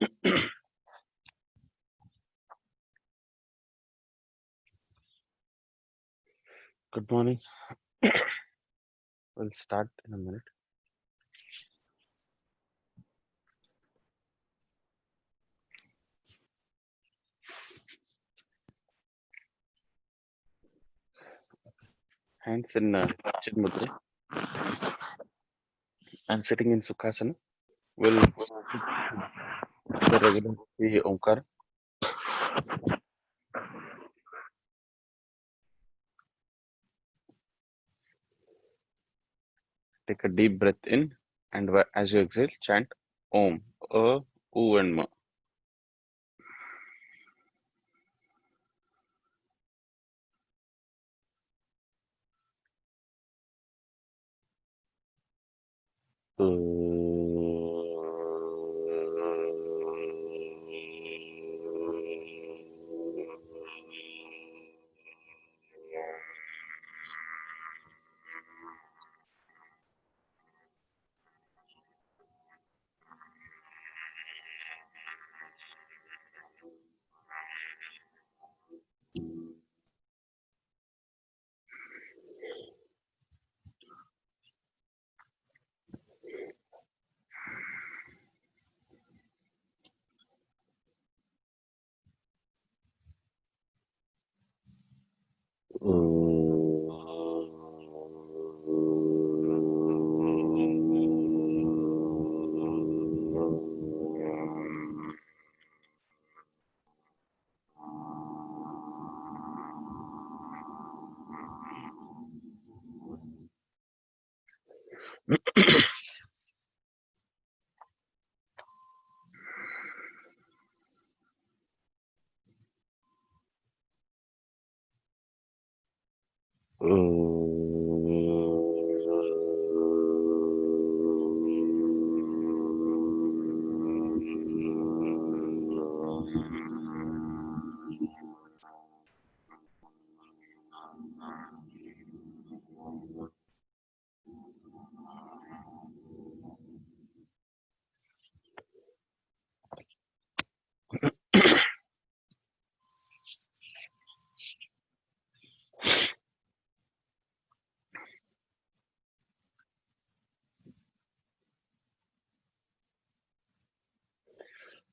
Good morning. We'll start in a minute. Hands in Chin Mudra. I'm sitting in Sukhasana. We'll the regular the Omkar. Take a deep breath in, and as you exhale, chant Om, U, and Ma.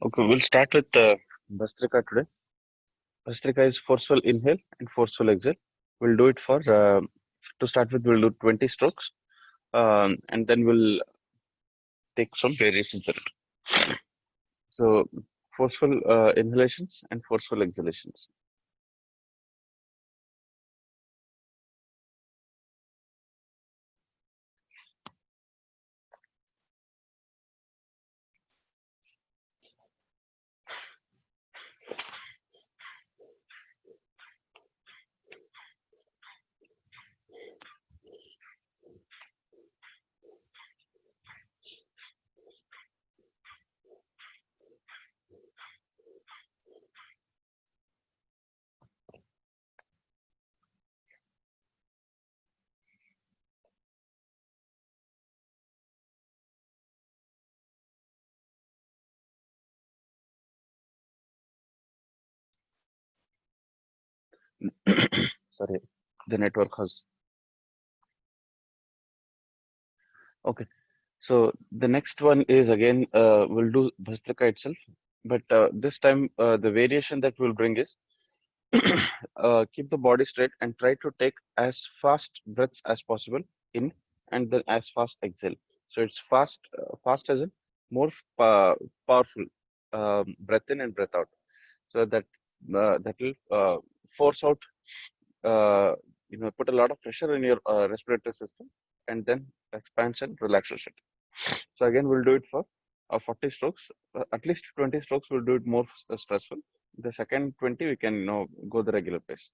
Okay, we'll start with Bhastrika today. Bhastrika is forceful inhale and forceful exhale. We'll do it for to start with. We'll do 20 strokes, and then we'll take some variations in it. So, forceful inhalations and forceful exhalations. Sorry, the network has. Okay, so the next one is again we'll do Bhastrika itself, but this time the variation that we'll bring is keep the body straight and try to take as fast breaths as possible in and then as fast exhale. So it's fast as in more powerful breath in and breath out. So that will force out, uh, put a lot of pressure in your respiratory system, and then expands and relaxes it. So again, we'll do it for 40 strokes. At least 20 strokes, we'll do it more stressful. The second 20, we can go the regular pace.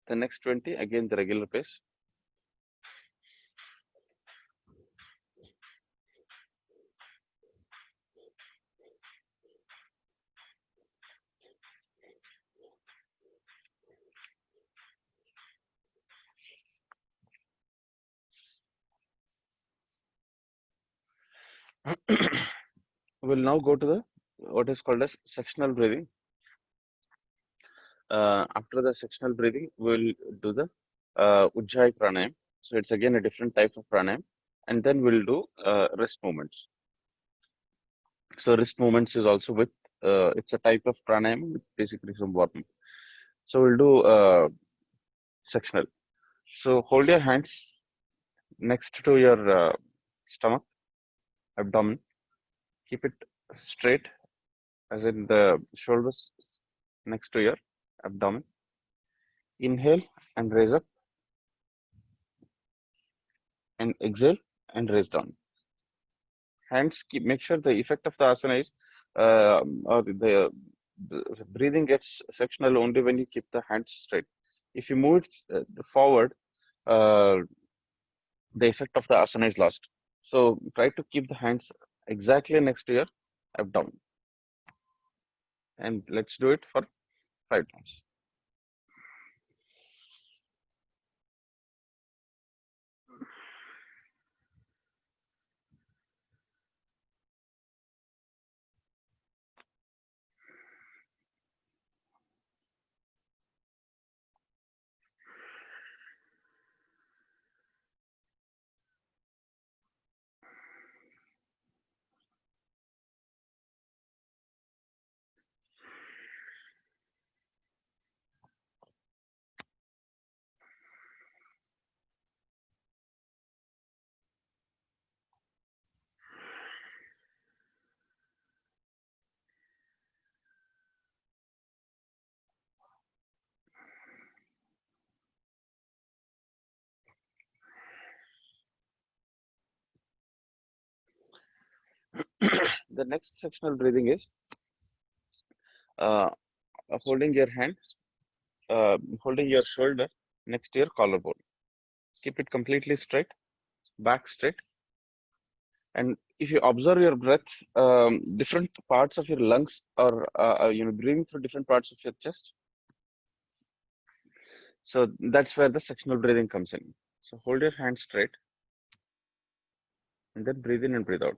The next 20, again the regular pace. We'll now go to the what is called as sectional breathing. After the sectional breathing, we'll do the Ujjayi pranayam. So it's again a different type of pranayam, and then we'll do wrist movements. So wrist movements is also with it's a type of pranayam with basically some warm. So we'll do sectional. So hold your hands next to your stomach, abdomen. Keep it straight, as in the shoulders next to your abdomen. Inhale and raise up, and exhale and raise down. Hands keep make sure the effect of the asana is or the breathing gets sectional only when you keep the hands straight. If you move it forward, uh, the effect of the asana is lost. So try to keep the hands exactly next to your abdomen, and let's do it for 5 times. The next sectional breathing is uh, holding your hand, holding your shoulder next to your collarbone. Keep it completely straight, back straight. And if you observe your breath, different parts of your lungs are, breathing through different parts of your chest. So that's where the sectional breathing comes in. So hold your hand straight and then breathe in and breathe out.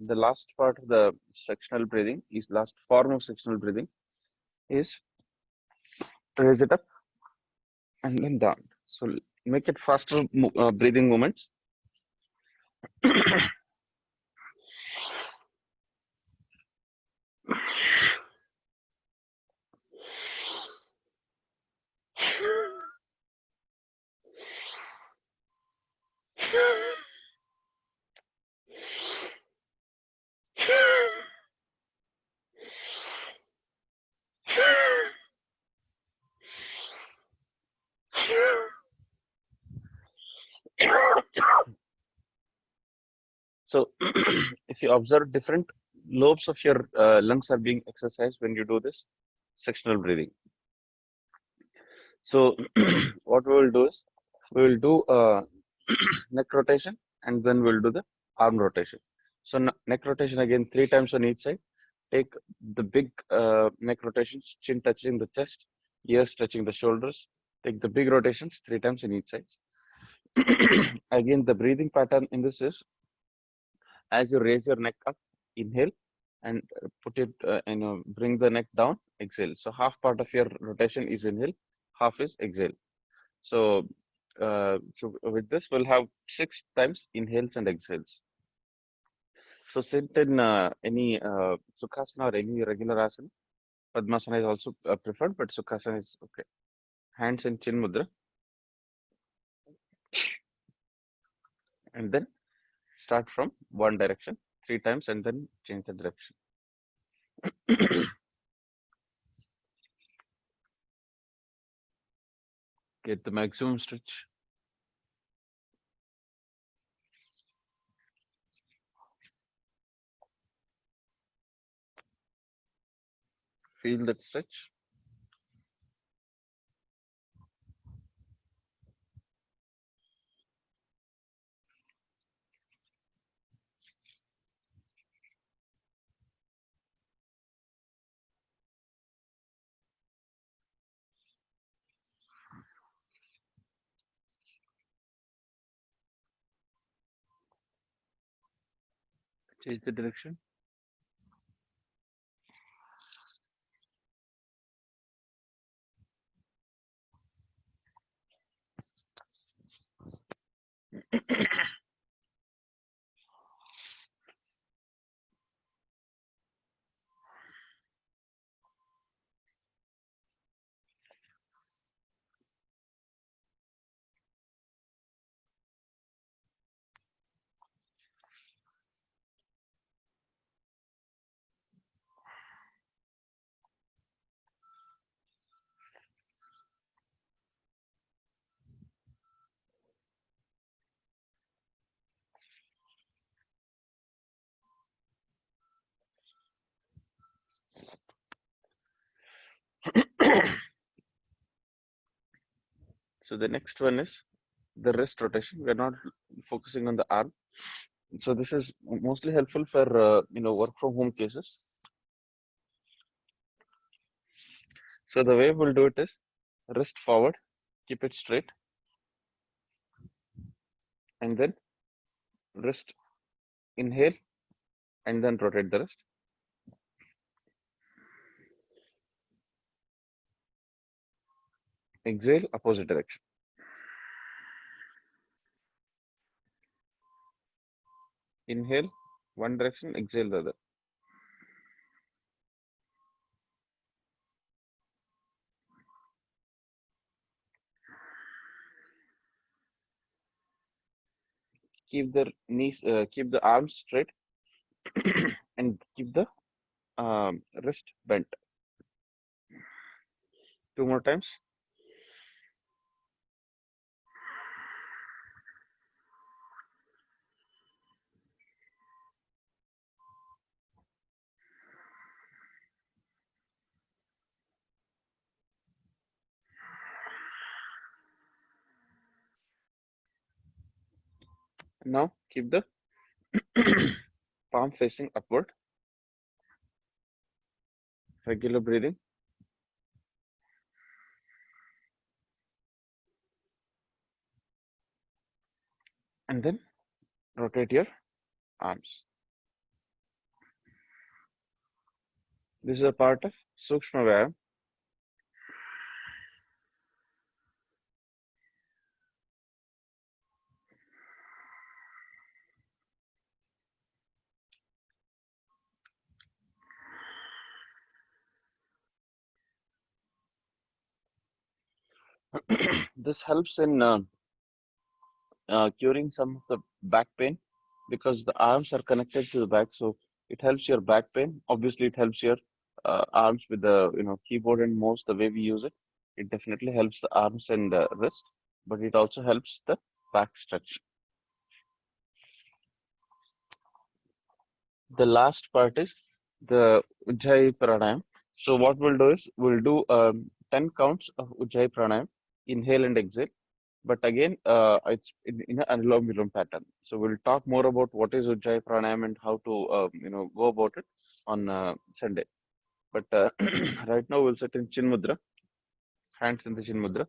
The last part of the sectional breathing is last form of sectional breathing is raise it up and then down. So make it faster breathing movements. So if you observe different lobes of your lungs are being exercised when you do this sectional breathing. So what we will do is we will do neck rotation and then we'll do the arm rotation. So neck rotation again 3 times on each side. Take the big neck rotations, chin touching the chest, ears touching the shoulders. Take the big rotations 3 times in each side. Again, the breathing pattern in this is as you raise your neck up, inhale, and put it, bring the neck down, exhale. So half part of your rotation is inhale, half is exhale. So, so with this, we'll have 6 times inhales and exhales. So sit in any Sukhasana or any regular asana. Padmasana is also preferred, but Sukhasana is okay. Hands in Chin Mudra, and then start from one direction 3 times, and then change the direction. Get the maximum stretch. Feel that stretch. Change the direction. So the next one is the wrist rotation. We're not focusing on the arm. So this is mostly helpful for work from home cases. So the way we'll do it is wrist forward, keep it straight, and then wrist inhale, and then rotate the wrist. Exhale, opposite direction. Inhale, one direction, exhale the other. Keep the knees, keep the arms straight, and keep the wrist bent. 2 more times. Now keep the palm facing upward. Regular breathing. And then rotate your arms. This is a part of Sukshma Vyayam. This helps in curing some of the back pain because the arms are connected to the back, so it helps your back pain. Obviously, it helps your arms with the keyboard and mouse the way we use it. It definitely helps the arms and wrist, but it also helps the back stretch. The last part is the Ujjayi Pranayam. So what we'll do is we'll do 10 counts of Ujjayi Pranayam, inhale and exhale. But again, it's in an Anulom Vilom pattern. So we'll talk more about what is Ujjayi Pranayam and how to go about it on Sunday. But right now we'll sit in Chin Mudra, hands in the Chin Mudra,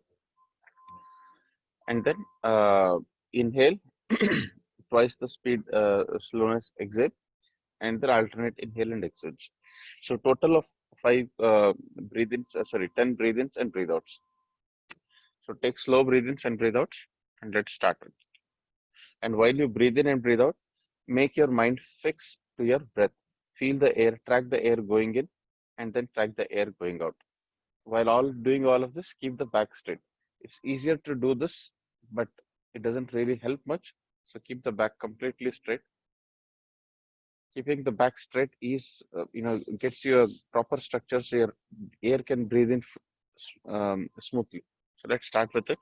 and then inhale twice the speed slowness exhale, and then alternate inhale and exhales. So total of five breath-ins, sorry, 10 breath-ins and breath-outs. So take slow breath-ins and breath-outs, and let's start it. And while you breathe in and breathe out, make your mind fix to your breath. Feel the air, track the air going in, and then track the air going out. While doing all of this, keep the back straight. It's easier to do this, but it doesn't really help much. So keep the back completely straight. Keeping the back straight is, gets you a proper structure so your air can breathe in smoothly. So let's start with it.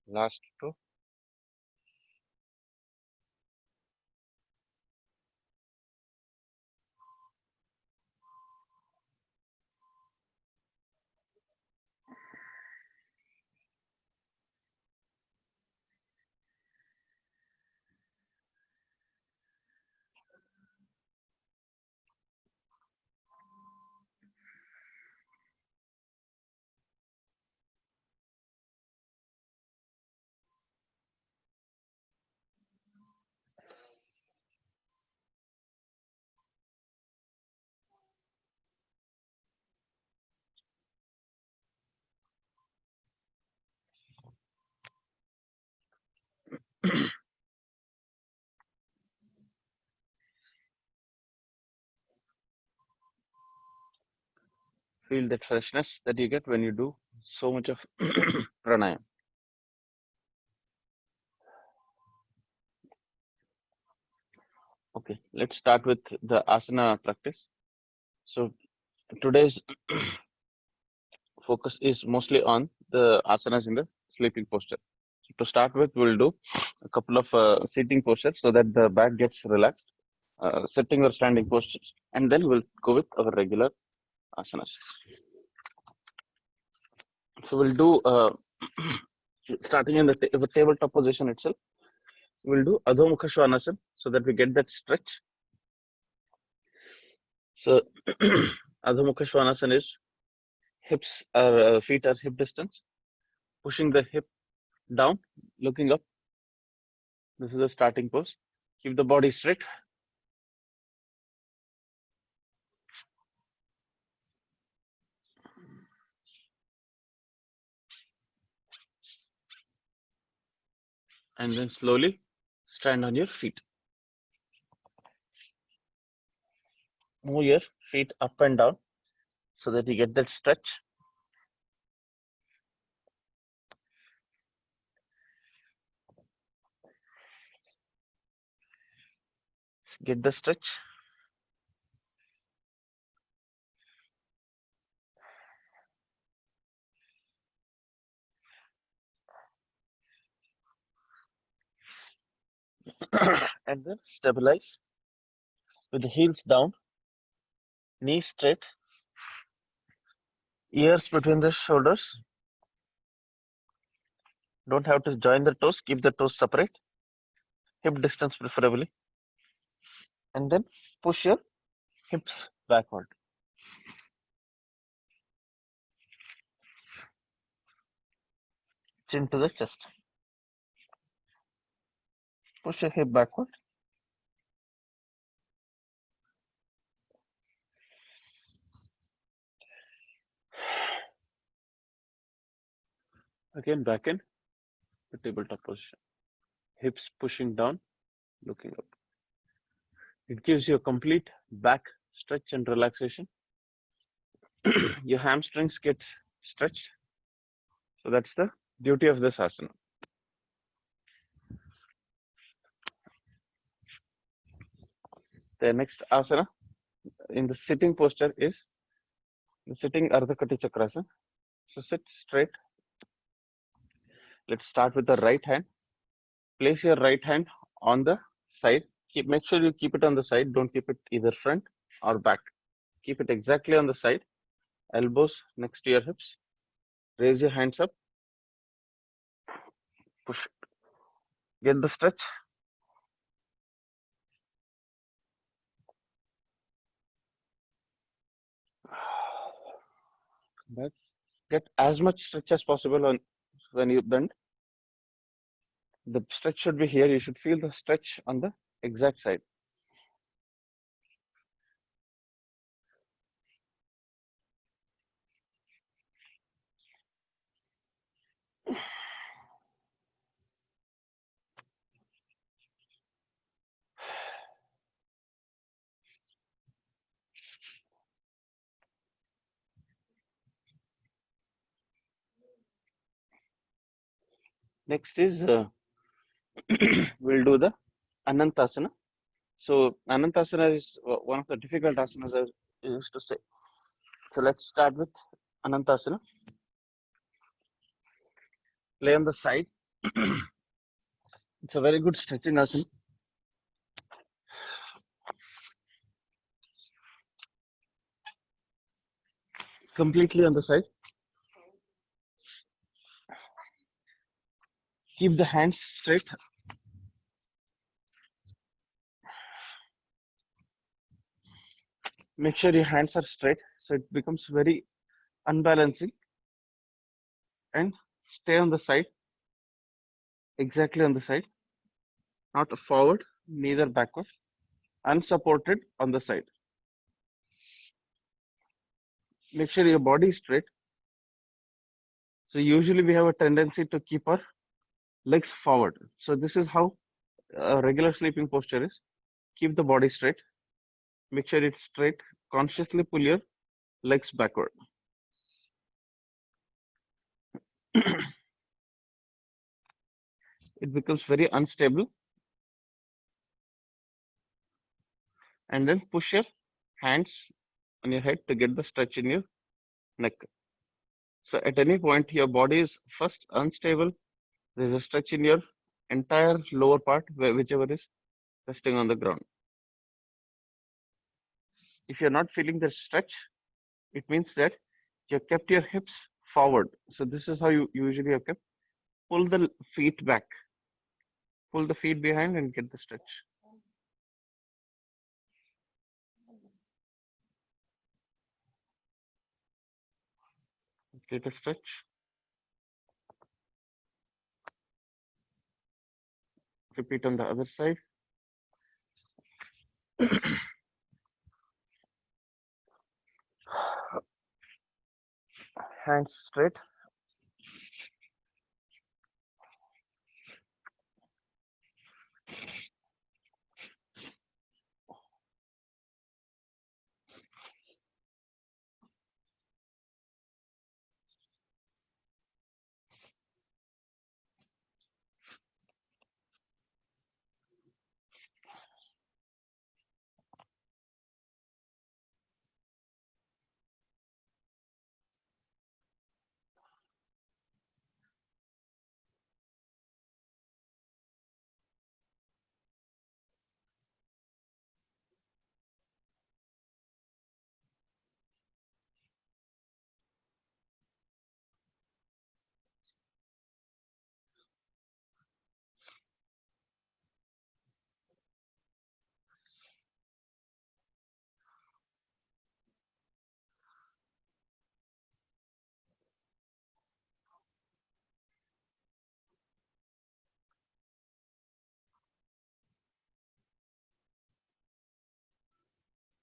Last two. Feel that freshness that you get when you do so much of pranayam. Okay, let's start with the asana practice. So today's focus is mostly on the asanas in the sleeping posture. So to start with, we'll do a couple of sitting postures so that the back gets relaxed, sitting or standing postures, and then we'll go with our regular asanas. So we'll do starting in the tabletop position itself. We'll do Adho Mukha Svanasana so that we get that stretch. So Adho Mukha Svanasana is Feet are hip distance. Pushing the hip down, looking up. This is a starting pose. Keep the body straight and then slowly stand on your feet. Move your feet up and down so that you get that stretch. Get the stretch. And then stabilize with the heels down, knees straight, ears between the shoulders. Don't have to join the toes, keep the toes separate, hip distance preferably. And then push your hips backward. Chin to the chest. Push your hip backward. Again, back in the tabletop position. Hips pushing down, looking up. It gives you a complete back stretch and relaxation. Your hamstrings get stretched. So that's the beauty of this asana. The next asana in the sitting posture is the sitting Ardha Kati Chakrasana. So sit straight. Let's start with the right hand. Place your right hand on the side. Make sure you keep it on the side. Don't keep it either front or back. Keep it exactly on the side. Elbows next to your hips. Raise your hands up. Push. Get the stretch. Back. Get as much stretch as possible on when you bend. The stretch should be here. You should feel the stretch on the exact side. Next is we'll do the Anantasana. So Anantasana is one of the difficult asanas I used to say. So let's start with Anantasana. Lay on the side. It's a very good stretching asana. Completely on the side. Keep the hands straight. Make sure your hands are straight so it becomes very unbalancing. And stay on the side, exactly on the side, not forward, neither backward, unsupported on the side. Make sure your body is straight. So usually we have a tendency to keep our legs forward. So this is how a regular sleeping posture is. Keep the body straight. Make sure it's straight. Consciously pull your legs backward. It becomes very unstable. And then push your hands on your head to get the stretch in your neck. So at any point, your body is first unstable. There's a stretch in your entire lower part, whichever is resting on the ground. If you're not feeling the stretch, it means that you kept your hips forward. So this is how you usually have kept. Pull the feet back, pull the feet behind and get the stretch. Take a stretch. Repeat on the other side. Hands straight.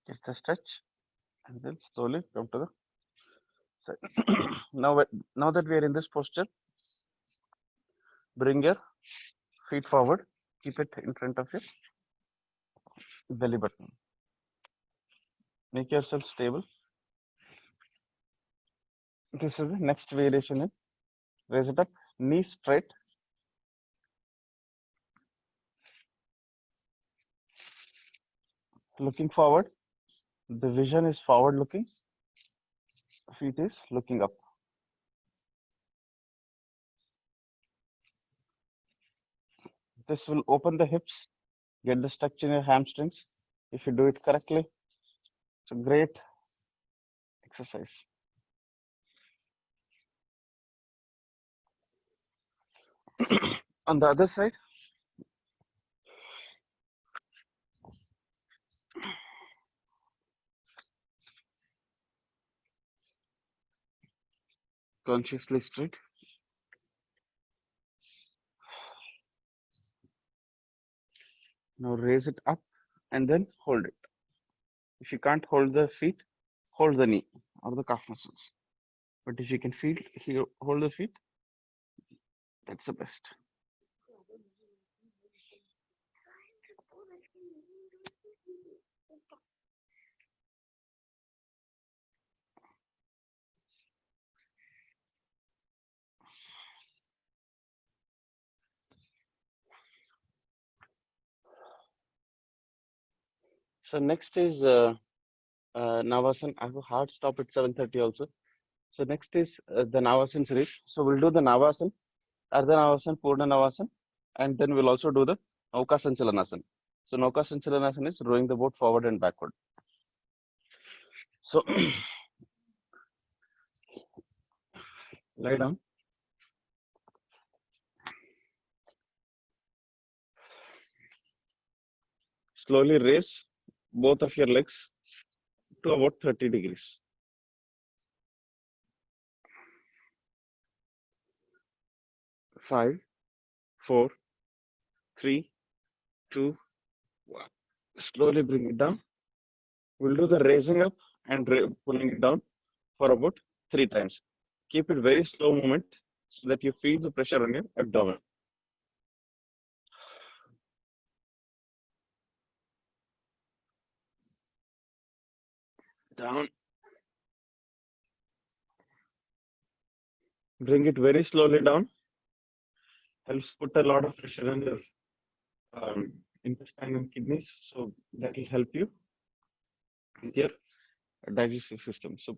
Get the stretch, and then slowly come to the side. Now that we are in this posture, bring your feet forward. Keep it in front of your belly button. Make yourself stable. This is the next variation in raise it up, knees straight, looking forward. The vision is forward looking, feet is looking up. This will open the hips, get the structure in your hamstrings. If you do it correctly, it's a great exercise. On the other side, consciously straight. Now raise it up and then hold it. If you can't hold the feet, hold the knee or the calf muscles. But if you can feel here, hold the feet, that's the best. So next is Navasan. I have a hard stop at 7:30 also. So next is the Navasan series. So we'll do the Navasan, Ardha Navasan, Purna Navasan, and then we'll also do the Nauka Sanchalanasana. So Nauka Sanchalanasana is rowing the boat forward and backward. So lie down. Slowly raise both of your legs to about 30 degrees. 5, 4, 3, 2, 1. Slowly bring it down. We'll do the raising up and pulling it down for about 3 times. Keep it very slow movement so that you feel the pressure on your abdomen. Down. Bring it very slowly down. Helps put a lot of pressure on your intestine and kidneys. So that will help you with your digestive system. So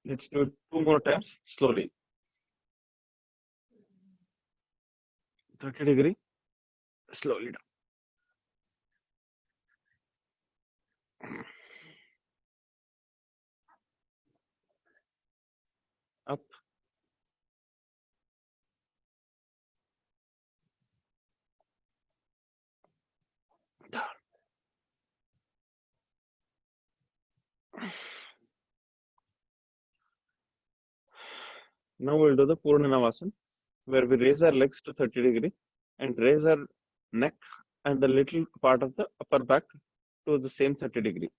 let's do it 2 more times slowly. 30 degree, slowly down. Up, down. Now we'll do the Purna Navasana, where we raise our legs to 30 degree and raise our neck and the little part of the upper back to the same 30 degree.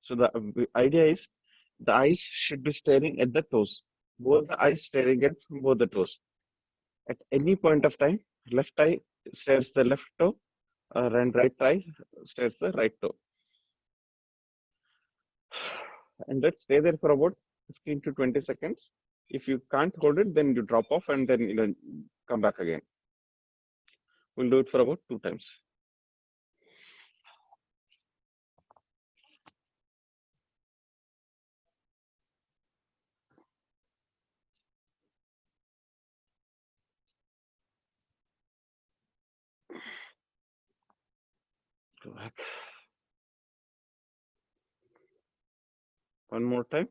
So the idea is the eyes should be staring at the toes, both the eyes staring at both the toes. At any point of time, left eye stares the left toe, and right eye stares the right toe. And let's stay there for about 15 to 20 seconds. If you can't hold it, then you drop off and then come back again. We'll do it for about 2 times. Go back. One more time.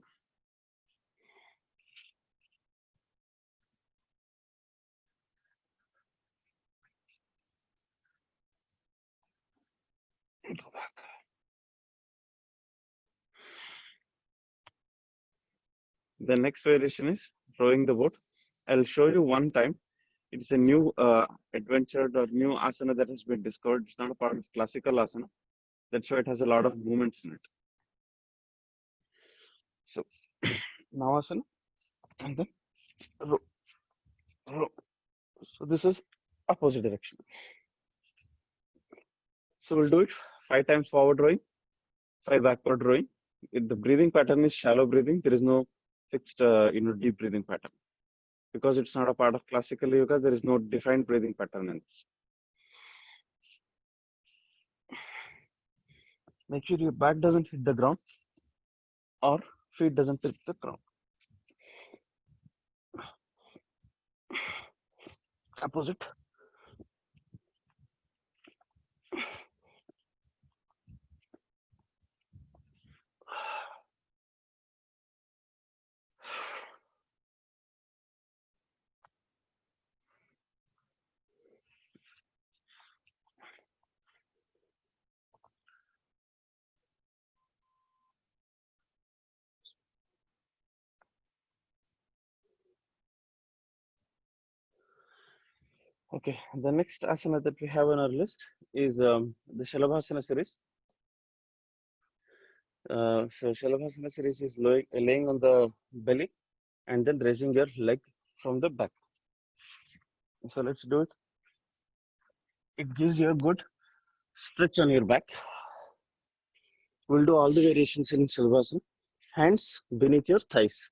Go back. The next variation is rowing the boat. I'll show you one time. It's a new adventure or new asana that has been discovered. It's not a part of classical asana. That's why it has a lot of movements in it. So, Navasana and then row, row. So this is opposite direction. So we'll do it 5 times forward rowing, 5 backward rowing. The breathing pattern is shallow breathing. There is no fixed, deep breathing pattern. Because it's not a part of classical yoga, there is no defined breathing pattern in this. Make sure your back doesn't hit the ground or feet doesn't hit the ground. Opposite. Okay, the next asana that we have on our list is the Shalabhasana series. So Shalabhasana series is laying on the belly and then raising your leg from the back. So let's do it. It gives you a good stretch on your back. We'll do all the variations in Shalabhasana. Hands beneath your thighs.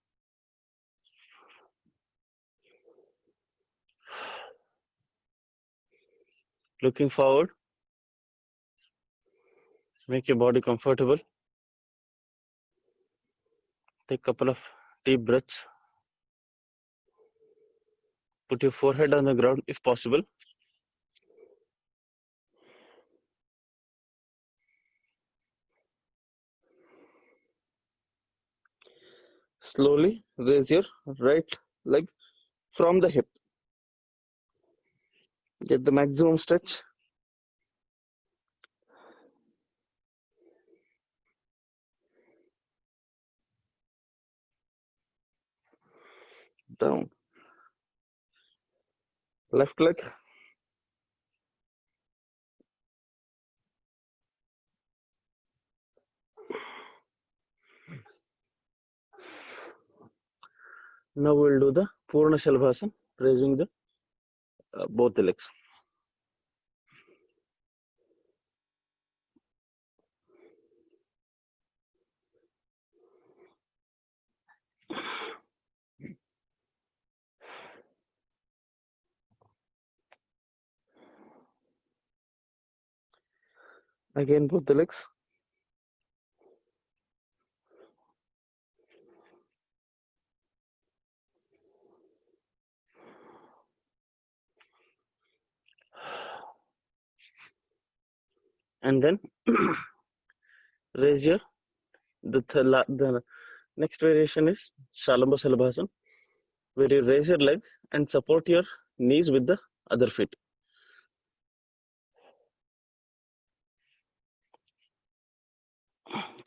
Looking forward. Make your body comfortable. Take a couple of deep breaths. Put your forehead on the ground if possible. Slowly raise your right leg from the hip. Get the maximum stretch. Down. Left leg. Now we'll do the Purna Shalabhasana, raising the both the legs. Again, both the legs. And then raise your the next variation is Shalamba Shalabhasana, where you raise your leg and support your knees with the other feet.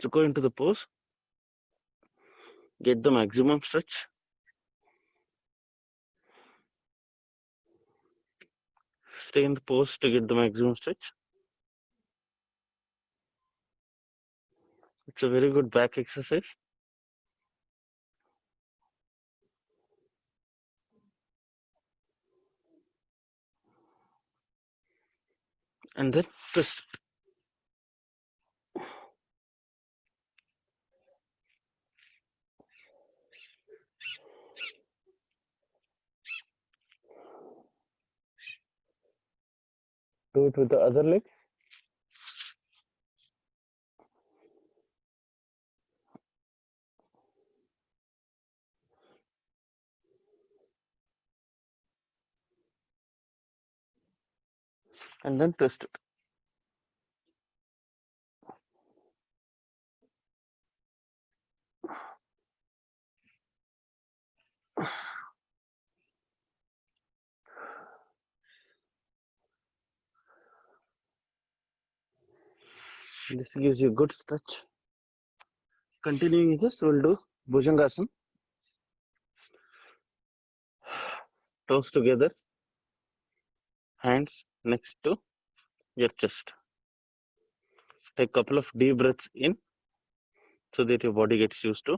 So go into the pose. Get the maximum stretch. Stay in the pose to get the maximum stretch. It's a very good back exercise. And then twist. Do it with the other leg. And then twist it. This gives you good stretch. Continuing this, we'll do Bhujangasana. Toes together, hands next to your chest. Take a couple of deep breaths in so that your body gets used to.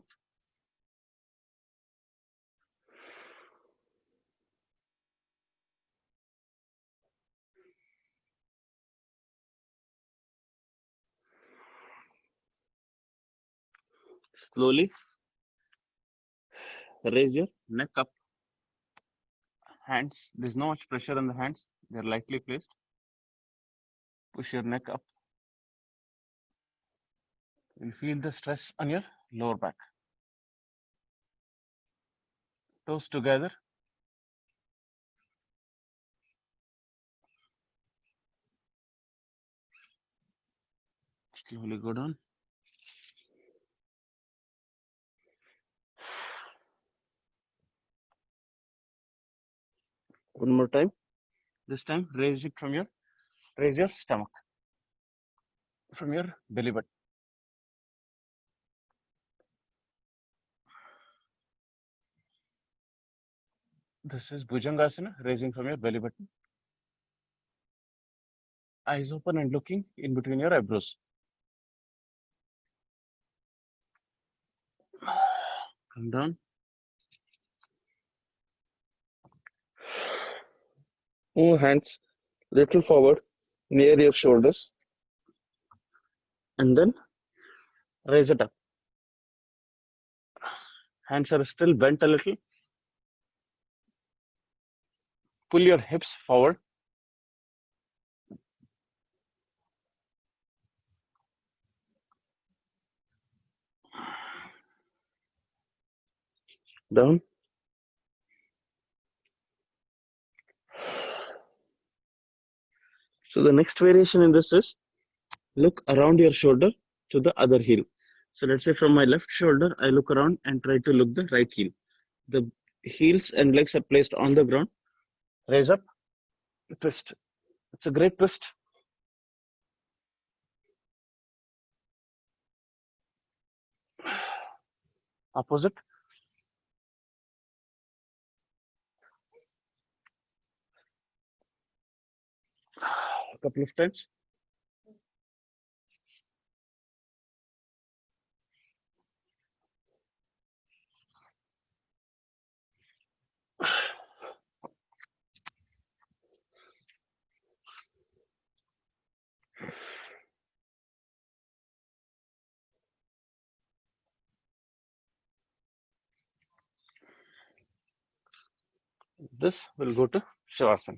Slowly raise your neck up. Hands, there's no much pressure on the hands, they're lightly placed. Push your neck up. You'll feel the stress on your lower back. Toes together. Slowly go down. One more time. This time, raise your stomach from your belly button. This is Bhujangasana, raising from your belly button. Eyes open and looking in between your eyebrows. Come down. Move hands little forward near your shoulders and then raise it up. Hands are still bent a little. Pull your hips forward. Down. So the next variation in this is look around your shoulder to the other heel. So let's say from my left shoulder, I look around and try to look the right heel. The heels and legs are placed on the ground. Raise up, twist. It's a great twist. Opposite. A couple of times. This will go to Shavasana.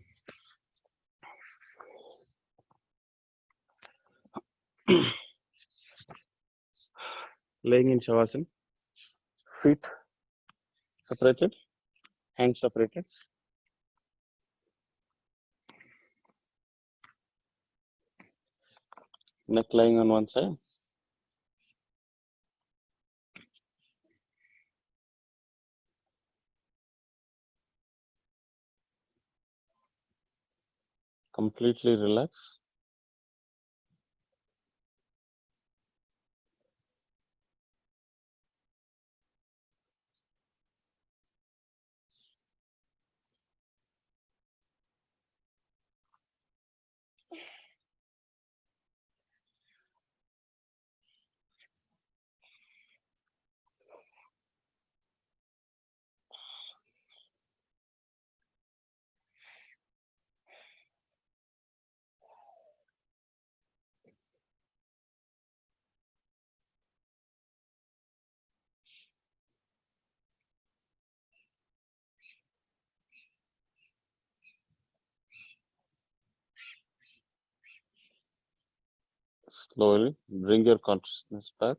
Laying in Shavasana. Feet separated, hands separated. Neck lying on one side. Completely relax. Slowly bring your consciousness back.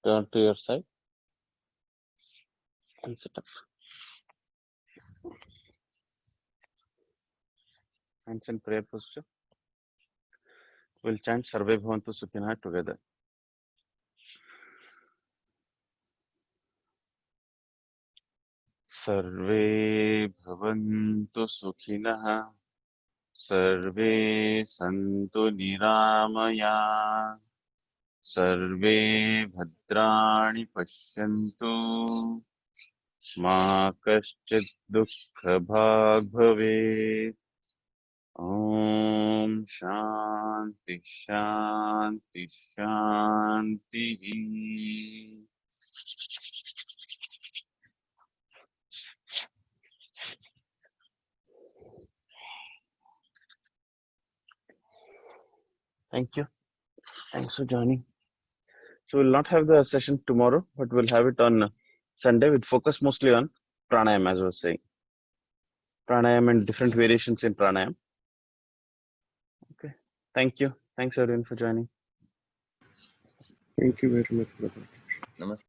Turn to your side and sit up. Hands in prayer posture. We'll chant Sarve Bhavantu Sukhina together. सर्वे भवन्तु सुखिनः सर्वे सन्तु निरामया सर्वे भद्राणि पश्यन्तु मा कश्चित् दुःखभाग् भवेत् ॐ शान्ति शान्ति शान्तिः Thank you. Thanks for joining. So we'll not have the session tomorrow, but we'll have it on Sunday with focus mostly on pranayam, as I was saying. Pranayam and different variations in pranayam. Okay. Thank you. Thanks everyone for joining. Thank you very much, Prabhat. Namaste.